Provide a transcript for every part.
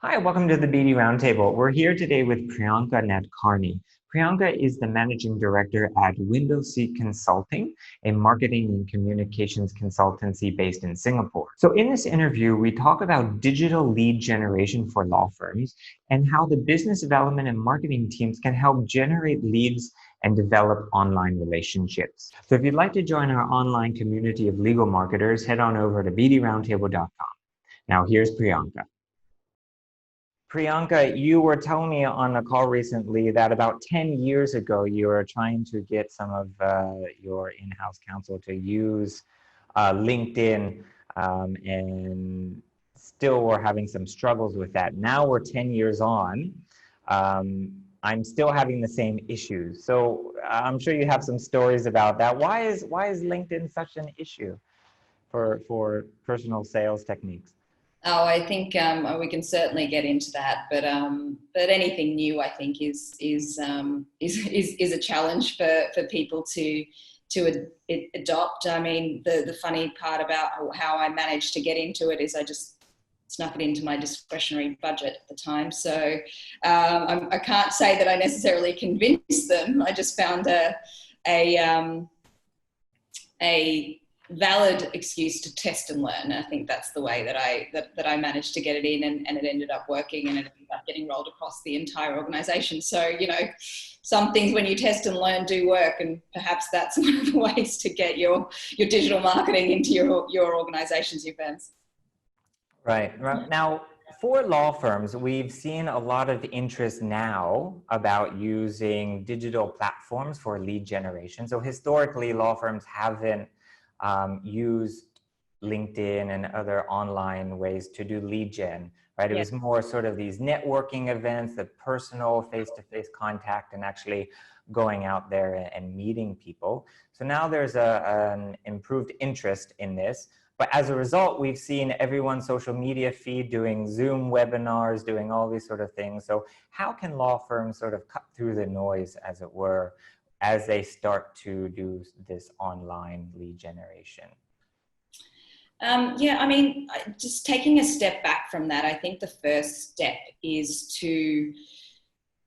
Hi, welcome to the BD Roundtable. We're here today with Priyanka Nadkarni. Priyanka is the managing director at Windowseat Consulting, a marketing and communications consultancy based in Singapore. So, in this interview, we talk about digital lead generation for law firms and how the business development and marketing teams can help generate leads and develop online relationships. So, if you'd like to join our online community of legal marketers, head on over to bdroundtable.com. Now, here's Priyanka. Priyanka, you were telling me on a call recently that about 10 years ago, you were trying to get some of your in-house counsel to use LinkedIn and still were having some struggles with that. Now we're 10 years on. I'm still having the same issues. So I'm sure you have some stories about that. Why is LinkedIn such an issue for personal sales techniques? Oh, I think we can certainly get into that, but anything new, I think, is a challenge for people to adopt. I mean, the funny part about how I managed to get into it is I just snuck it into my discretionary budget at the time. So I can't say that I necessarily convinced them. I just found a valid excuse to test and learn. I think that's the way that I managed to get it in, and it ended up working, and it ended up getting rolled across the entire organization. So, some things when you test and learn do work, and perhaps that's one of the ways to get your digital marketing into your organizations, your firms. Right. Now, for law firms, we've seen a lot of interest now about using digital platforms for lead generation. So historically, law firms haven't used LinkedIn and other online ways to do lead gen, right? It was more sort of these networking events, the personal face-to-face contact, and actually going out there and meeting people. So now there's an improved interest in this. But as a result, we've seen everyone's social media feed doing Zoom webinars, doing all these sort of things. So how can law firms sort of cut through the noise, as it were, as they start to do this online lead generation? Yeah, I mean, just taking a step back from that, I think the first step is to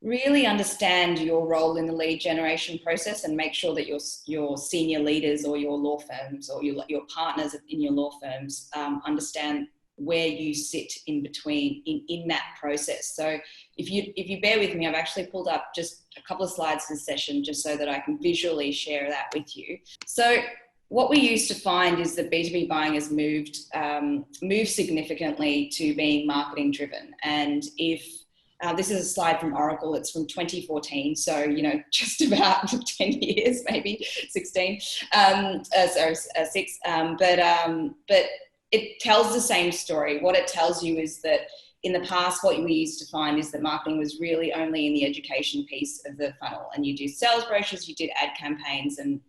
really understand your role in the lead generation process and make sure that your senior leaders or your law firms or your partners in your law firms understand where you sit in between in that process. So if you bear with me, I've actually pulled up just a couple of slides this session just so that I can visually share that with you. So what we used to find is that B2B buying has moved significantly to being marketing driven. And if this is a slide from Oracle. It's from 2014, so just about 10 years, maybe 16. Sorry, 6. But it tells the same story. What it tells you is that in the past, what we used to find is that marketing was really only in the education piece of the funnel, and you do sales brochures, you did ad campaigns, and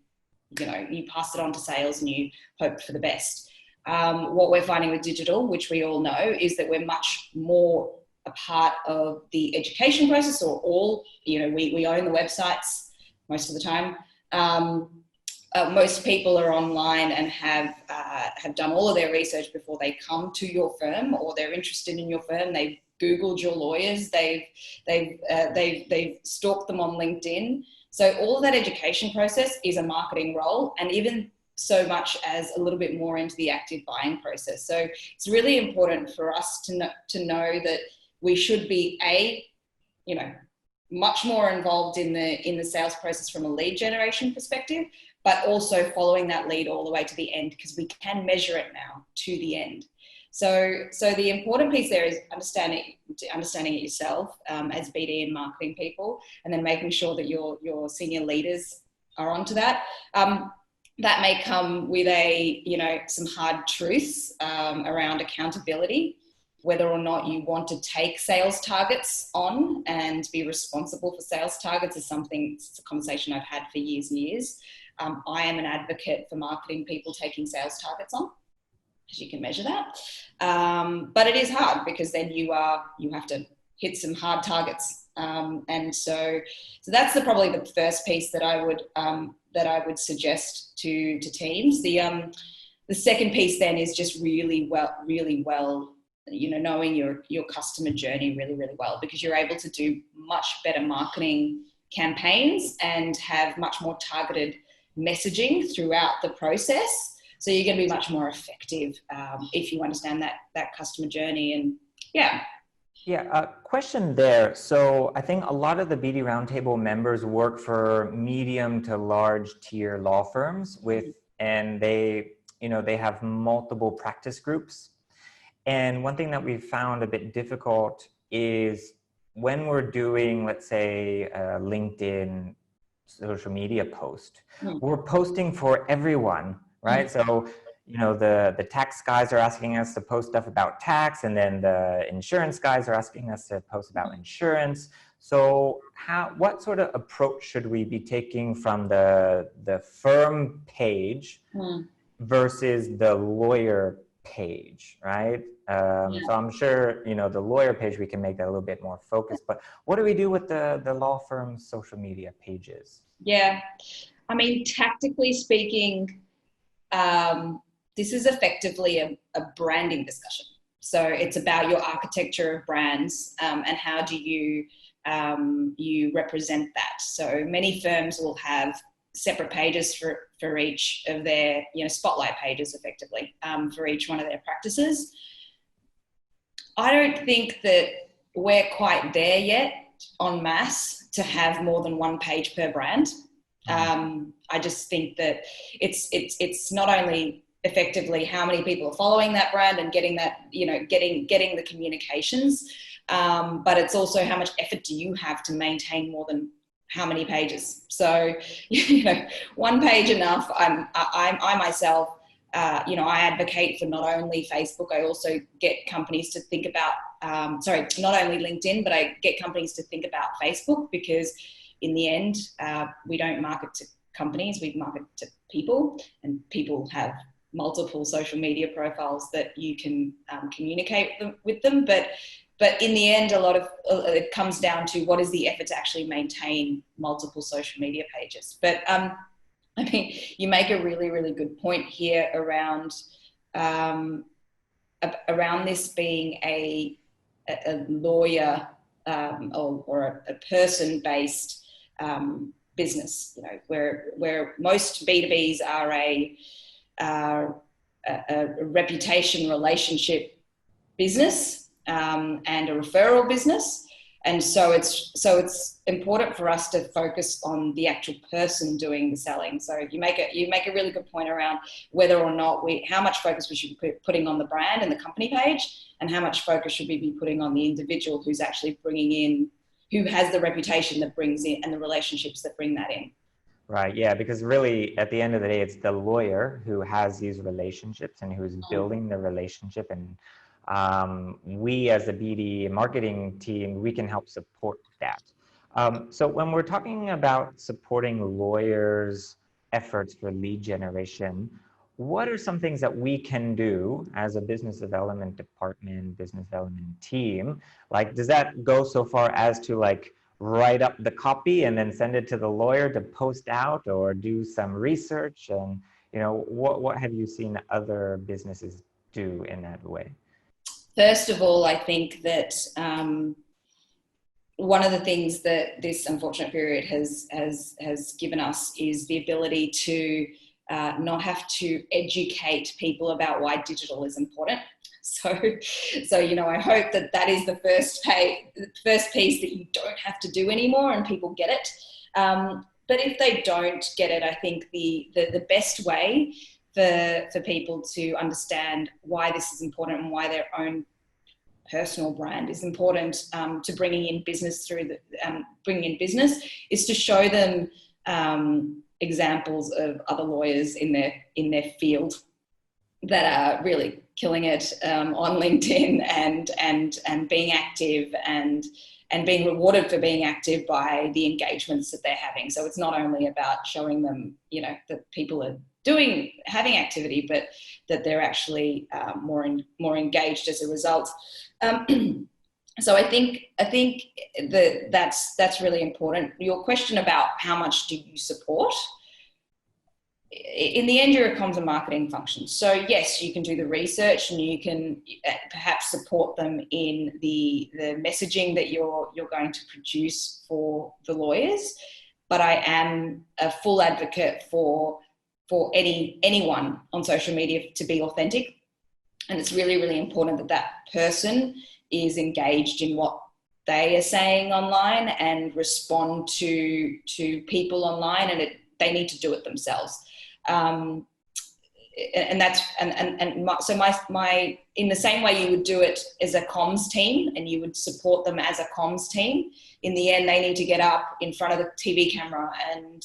you passed it on to sales and you hoped for the best. What we're finding with digital, which we all know, is that we're much more a part of the education process, or all, we own the websites most of the time. Most people are online and have done all of their research before they come to your firm, or they're interested in your firm. They've Googled your lawyers. They've stalked them on LinkedIn. So all of that education process is a marketing role, and even so much as a little bit more into the active buying process. So it's really important for us to know that we should be much more involved in the sales process from a lead generation perspective, but also following that lead all the way to the end, because we can measure it now to the end. So the important piece there is understanding it yourself as BD and marketing people, and then making sure that your senior leaders are onto that. That may come with some hard truths around accountability, whether or not you want to take sales targets on and be responsible for sales targets is it's a conversation I've had for years and years. I am an advocate for marketing people taking sales targets on, because you can measure that. But it is hard, because then you have to hit some hard targets. And so that's probably the first piece that I would suggest to teams. The second piece then is just really well knowing your customer journey really, really well, because you're able to do much better marketing campaigns and have much more targeted messaging throughout the process. So you're going to be much more effective if you understand that customer journey. And yeah. Yeah, a question there. So I think a lot of the BD Roundtable members work for medium to large tier law firms and they have multiple practice groups. And one thing that we've found a bit difficult is when we're doing, let's say, a LinkedIn social media post, we're posting for everyone, right? So, the tax guys are asking us to post stuff about tax, and then the insurance guys are asking us to post about insurance. So what sort of approach should we be taking from the firm page versus the lawyer page, right? So I'm sure, the lawyer page, we can make that a little bit more focused, but what do we do with the law firm's social media pages? Yeah. I mean, tactically speaking, this is effectively a branding discussion. So it's about your architecture of brands and how do you represent that. So many firms will have separate pages for each of their, spotlight pages effectively for each one of their practices. I don't think that we're quite there yet en masse to have more than one page per brand. I just think that it's not only effectively how many people are following that brand and getting that, getting the communications, but it's also how much effort do you have to maintain more than how many pages. So, one page enough. I myself, I advocate for not only Facebook, I also get companies to think about, not only LinkedIn, but I get companies to think about Facebook, because in the end, we don't market to companies, we market to people, and people have multiple social media profiles that you can communicate with them. But in the end, a lot of it comes down to what is the effort to actually maintain multiple social media pages. But I mean, you make a really, really good point here around this being a lawyer or a person-based business. Where most B2Bs are a reputation relationship business and a referral business. And so it's important for us to focus on the actual person doing the selling. So you make a really good point around whether or not how much focus we should be putting on the brand and the company page, and how much focus should we be putting on the individual who's actually bringing in, who has the reputation that brings in and the relationships that bring that in. Right, yeah, because really at the end of the day, it's the lawyer who has these relationships and who's building the relationship, and we as a BD marketing team, we can help support that. So when we're talking about supporting lawyers' efforts for lead generation, what are some things that we can do as a business development department, business development team? Like, does that go so far as to write up the copy and then send it to the lawyer to post out, or do some research? And what have you seen other businesses do in that way? First of all, I think that one of the things that this unfortunate period has given us is the ability to not have to educate people about why digital is important. So I hope that is the first piece that you don't have to do anymore, and people get it. But if they don't get it, I think the best way for people to understand why this is important and why their own personal brand is important to bringing in business is to show them examples of other lawyers in their field that are really killing it on LinkedIn and being active and being rewarded for being active by the engagements that they're having. So it's not only about showing them, that people are having activity, but that they're actually more engaged as a result. So I think that's really important. Your question about how much do you support? in the end, you're a comms and marketing function. So yes, you can do the research and you can perhaps support them in the messaging that you're going to produce for the lawyers. But I am a full advocate for anyone on social media to be authentic. And it's really, really important that that person is engaged in what they are saying online and respond to people online, and they need to do it themselves. So my in the same way you would do it as a comms team and you would support them as a comms team, in the end they need to get up in front of the TV camera and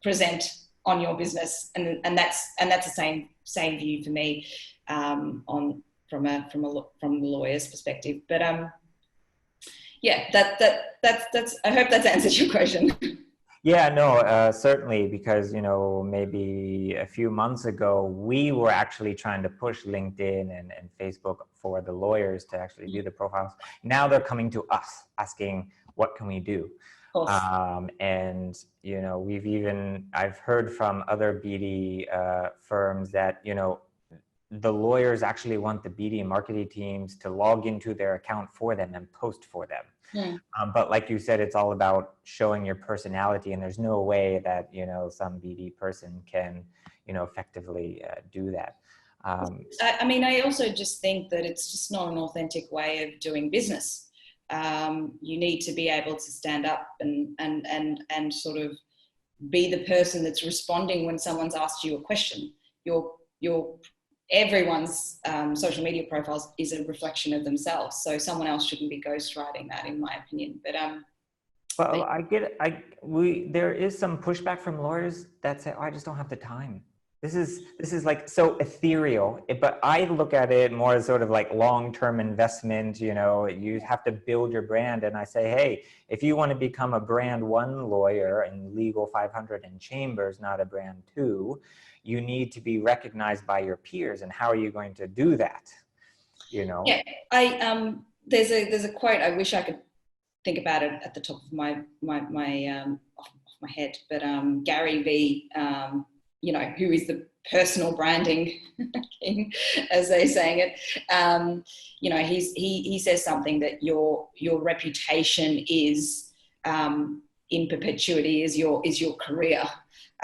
present on your business, and that's the same view for me from the lawyer's perspective. But yeah, that's I hope that's answered your question. Yeah, no, certainly, because, maybe a few months ago, we were actually trying to push LinkedIn and Facebook for the lawyers to actually do the profiles. Now they're coming to us asking, what can we do? And, I've heard from other BD firms that, the lawyers actually want the BD and marketing teams to log into their account for them and post for them. Yeah. But like you said, it's all about showing your personality, and there's no way that, some BD person can, effectively do that. I also just think that it's just not an authentic way of doing business. You need to be able to stand up and sort of be the person that's responding when someone's asked you a question. Everyone's social media profiles is a reflection of themselves, so someone else shouldn't be ghostwriting that, in my opinion. But well, I get it. There is some pushback from lawyers that say, "Oh, I just don't have the time. This is like so ethereal." But I look at it more as sort of like long-term investment. You have to build your brand, and I say, hey, if you want to become a brand 1 lawyer in Legal 500 and Chambers, not a brand 2. You need to be recognized by your peers, and how are you going to do that? Yeah, there's a quote. I wish I could think about it at the top of my off my head, but Gary V, who is the personal branding king, as they're saying it. He says something that your reputation is in perpetuity is your career.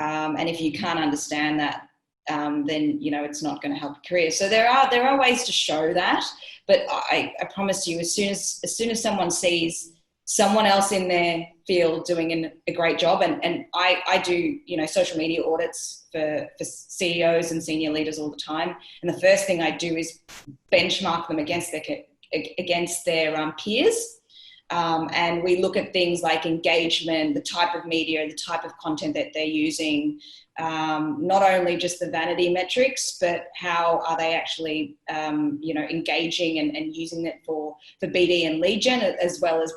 And if you can't understand that, then it's not going to help your career. So there are ways to show that, but I promise you, as soon as someone sees someone else in their field doing a great job, and I do social media audits for CEOs and senior leaders all the time, and the first thing I do is benchmark them against their peers. And we look at things like engagement, the type of media, the type of content that they're using, not only just the vanity metrics, but how are they actually, engaging and using it for BD and lead gen, as well as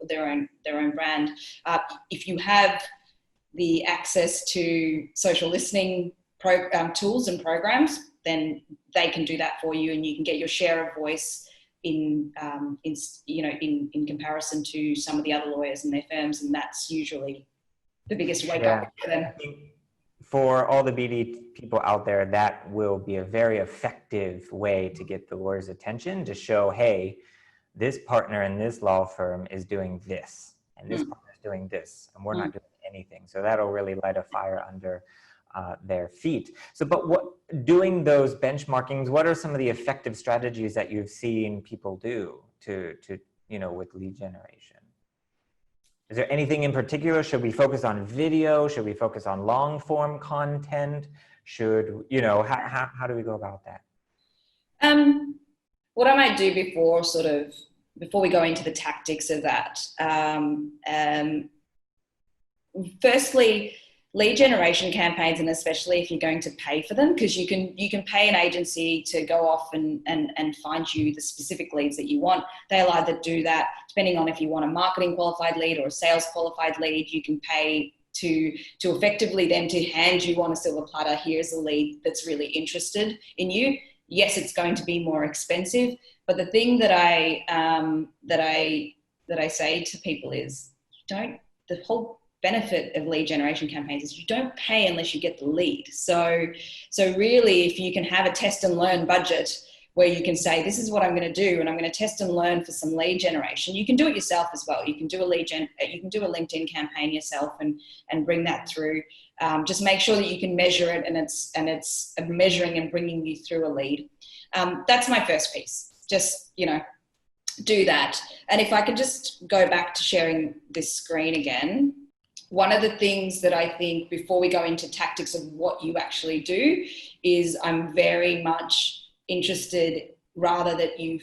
their own brand. If you have the access to social listening tools and programs, then they can do that for you, and you can get your share of voice in comparison to some of the other lawyers and their firms, and that's usually the biggest wake up for them. For all the BD people out there, that will be a very effective way to get the lawyer's attention, to show, hey, this partner in this law firm is doing this, and this partner is doing this, and we're not doing anything. So that'll really light a fire under their feet. So, but doing those benchmarkings, what are some of the effective strategies that you've seen people do to with lead generation? Is there anything in particular? Should we focus on video? Should we focus on long form content? Should, how do we go about that? What I might do before we go into the tactics of that, firstly, lead generation campaigns, and especially if you're going to pay for them, because you can pay an agency to go off and find you the specific leads that you want. They'll either do that, depending on if you want a marketing qualified lead or a sales qualified lead. You can pay to effectively them to hand you on a silver platter, here's a lead that's really interested in you. Yes, it's going to be more expensive, but the thing that I say to people is, the whole benefit of lead generation campaigns is you don't pay unless you get the lead. So really, if you can have a test and learn budget where you can say, this is what I'm going to do, and I'm going to test and learn for some lead generation. You can do it yourself as well. You can do a LinkedIn campaign yourself and bring that through. Just make sure that you can measure it, and it's measuring and bringing you through a lead. That's my first piece. Just, do that. And if I could just go back to sharing this screen again, one of the things that I think before we go into tactics of what you actually do is I'm very much interested rather that you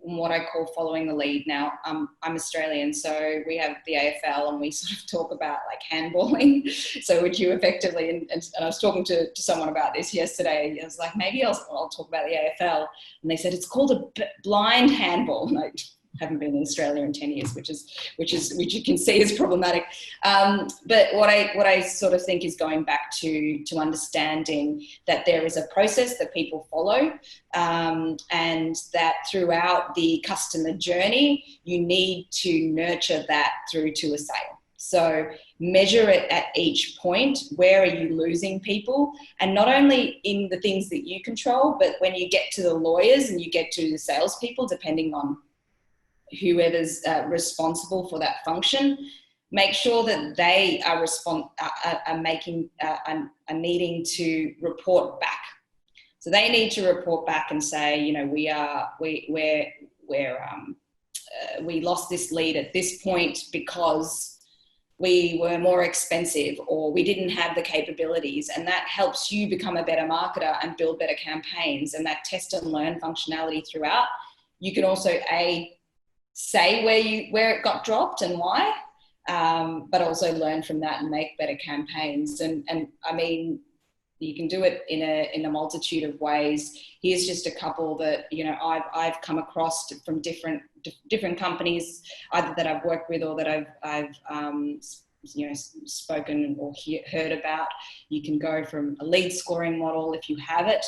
what I call following the lead. Now, I'm Australian, so we have the AFL and we sort of talk about like handballing. So would you effectively, and I was talking to someone about this yesterday, I was like, maybe I'll talk about the AFL. And they said, it's called a blind handball. And I haven't been in Australia in 10 years, which you can see is problematic. But what I sort of think is going back to understanding that there is a process that people follow, and that throughout the customer journey, you need to nurture that through to a sale. So measure it at each point. Where are you losing people? And not only in the things that you control, but when you get to the lawyers and you get to the salespeople, depending on whoever's responsible for that function, make sure that they are needing to report back. So they need to report back and say, we lost this lead at this point because we were more expensive or we didn't have the capabilities, and that helps you become a better marketer and build better campaigns. And that test and learn functionality throughout, you can also say where it got dropped and why, but also learn from that and make better campaigns. And I mean, you can do it in a multitude of ways. Here's just a couple that I've come across from different companies, either that I've worked with or that I've spoken or heard about. You can go from a lead scoring model if you have it,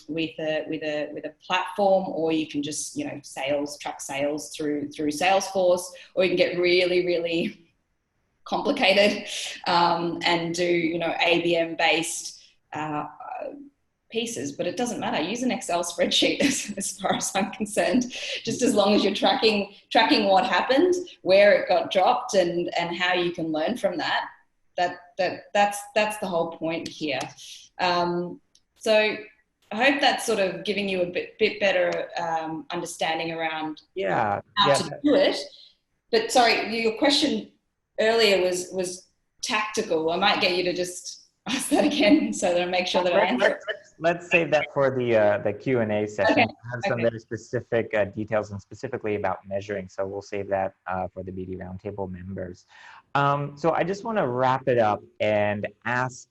with a platform, or you can just track sales through Salesforce, or you can get really, really complicated and do ABM based pieces. But it doesn't matter. Use an Excel spreadsheet as far as I'm concerned, just as long as you're tracking what happened, where it got dropped, and how you can learn from that. That's the whole point here. So I hope that's sort of giving you a bit better understanding around how to do it. But sorry, your question earlier was tactical. I might get you to just ask that again so that I make sure that I answer. Let's save that for the Q&A session. Okay. I have some very specific details, and specifically about measuring. So we'll save that for the BD Roundtable members. So I just want to wrap it up and ask,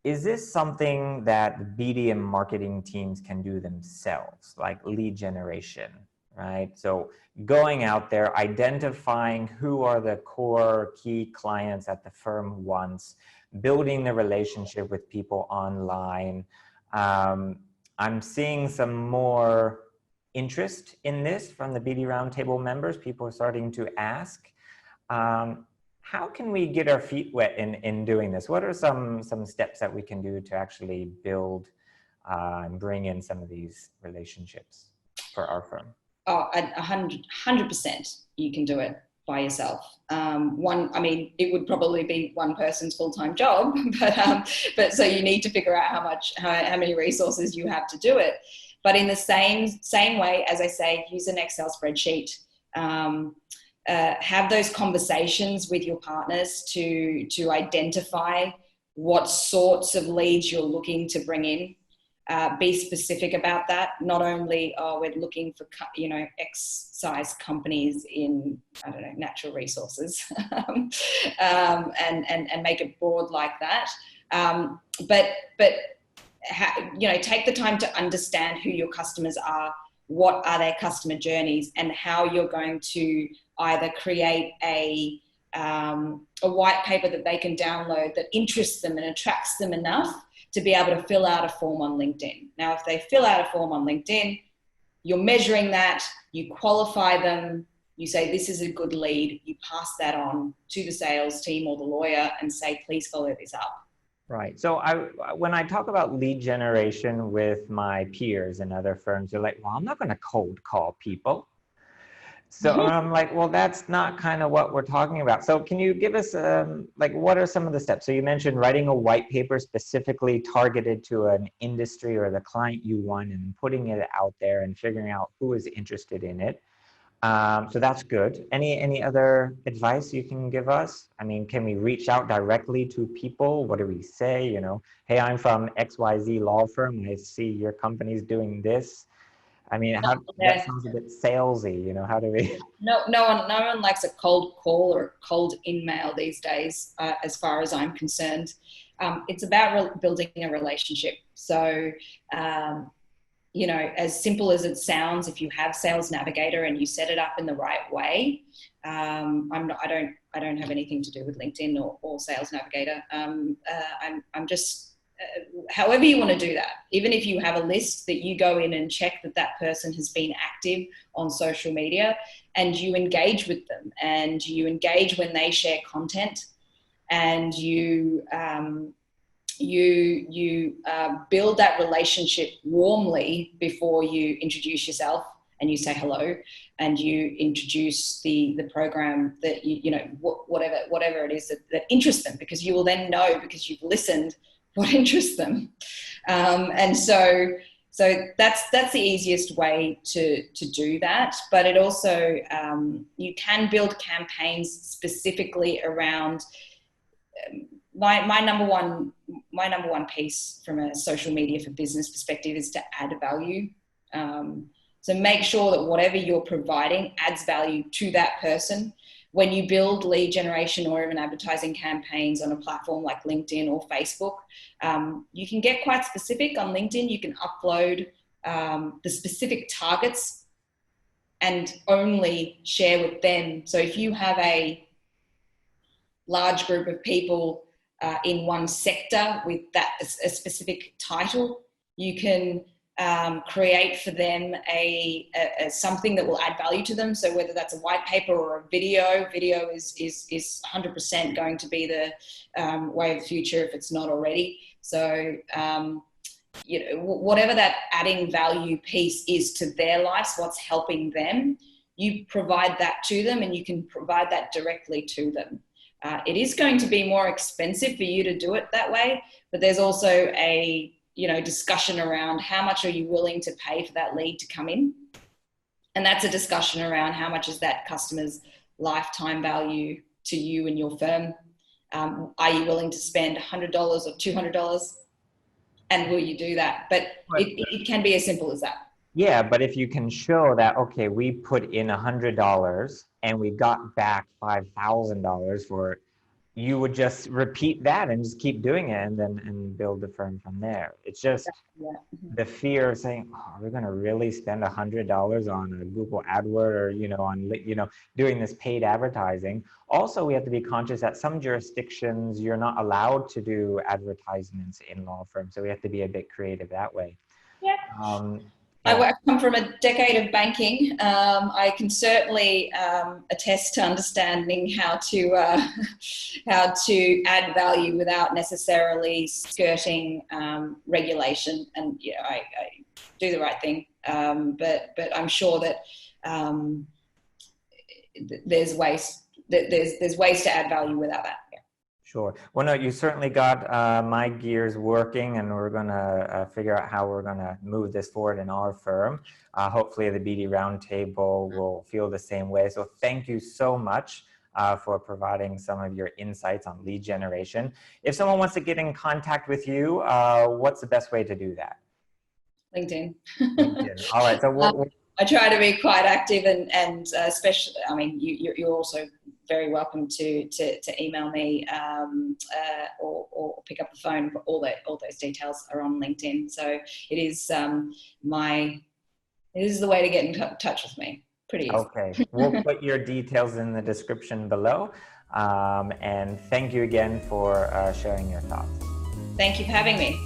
is this something that BD and marketing teams can do themselves, like lead generation, right? So going out there, identifying who are the core key clients that the firm wants, building the relationship with people online. I'm seeing some more interest in this from the BD Roundtable members. People are starting to ask, how can we get our feet wet in doing this? What are some steps that we can do to actually build and bring in some of these relationships for our firm? Oh, 100% you can do it by yourself. It would probably be one person's full-time job, but so you need to figure out how many resources you have to do it. But in the same way, as I say, use an Excel spreadsheet. Have those conversations with your partners to identify what sorts of leads you're looking to bring in. Be specific about that. Not only we're looking for X size companies in natural resources, and make it broad like that. But take the time to understand who your customers are, what are their customer journeys, and how you're going to either create a white paper that they can download that interests them and attracts them enough to be able to fill out a form on LinkedIn. Now, if they fill out a form on LinkedIn, you're measuring that, you qualify them, You say, this is a good lead. You pass that on to the sales team or the lawyer and say, please follow this up. Right. So when I talk about lead generation with my peers in other firms, they're like, well, I'm not going to cold call people. So I'm like, well, that's not kind of what we're talking about. So can you give us, like, what are some of the steps? So you mentioned writing a white paper specifically targeted to an industry or the client you want and putting it out there and figuring out who is interested in it. So that's good. Any other advice you can give us? I mean, can we reach out directly to people? What do we say? You know, hey, I'm from XYZ law firm. I see your company's doing this. I mean, how that sounds a bit salesy, you know, how do we? No one likes a cold call or a cold email these days, as far as I'm concerned. It's about building a relationship. So, you know, as simple as it sounds, if you have Sales Navigator and you set it up in the right way, I don't have anything to do with LinkedIn or Sales Navigator. I'm just, however you want to do that, even if you have a list that you go in and check that person has been active on social media, and you engage with them and you engage when they share content, and you build that relationship warmly before you introduce yourself and you say hello and you introduce the program that you know, whatever it is that interests them, because you will then know, because you've listened, what interests them. And so that's the easiest way to do that. But it also, you can build campaigns specifically around, my number one piece from a social media for business perspective is to add value. So make sure that whatever you're providing adds value to that person. When you build lead generation or even advertising campaigns on a platform like LinkedIn or Facebook, you can get quite specific. On LinkedIn, you can upload the specific targets and only share with them. So if you have a large group of people in one sector with a specific title, you can create for them a something that will add value to them. So whether that's a white paper or a video is 100% going to be the way of the future if it's not already. So you know, whatever that adding value piece is to their lives, what's helping them, you provide that to them, and you can provide that directly to them. It is going to be more expensive for you to do it that way, but there's also a discussion around how much are you willing to pay for that lead to come in. And that's a discussion around how much is that customer's lifetime value to you and your firm. Are you willing to spend $100 or $200? And will you do that? But it can be as simple as that. Yeah, but if you can show that, okay, we put in $100 and we got back $5,000 for it, you would just repeat that and just keep doing it and build the firm from there. It's just the fear of saying, oh, we're going to really spend $100 on a Google AdWord or, on, doing this paid advertising. Also, we have to be conscious that some jurisdictions, you're not allowed to do advertisements in law firms. So we have to be a bit creative that way. Yeah. Yeah. I come from a decade of banking. I can certainly attest to understanding how to add value without necessarily skirting regulation. And I do the right thing. But I'm sure that there's ways to add value without that. Sure. Well, no, you certainly got my gears working, and we're going to figure out how we're going to move this forward in our firm. Hopefully the BD Roundtable will feel the same way. So thank you so much for providing some of your insights on lead generation. If someone wants to get in contact with you, what's the best way to do that? LinkedIn. LinkedIn. All right. So I try to be quite active, and especially, I mean, you're also very welcome to email me or pick up the phone. But all those details are on LinkedIn. So it is the way to get in touch with me. Pretty easy. Okay, we'll put your details in the description below. And thank you again for sharing your thoughts. Thank you for having me.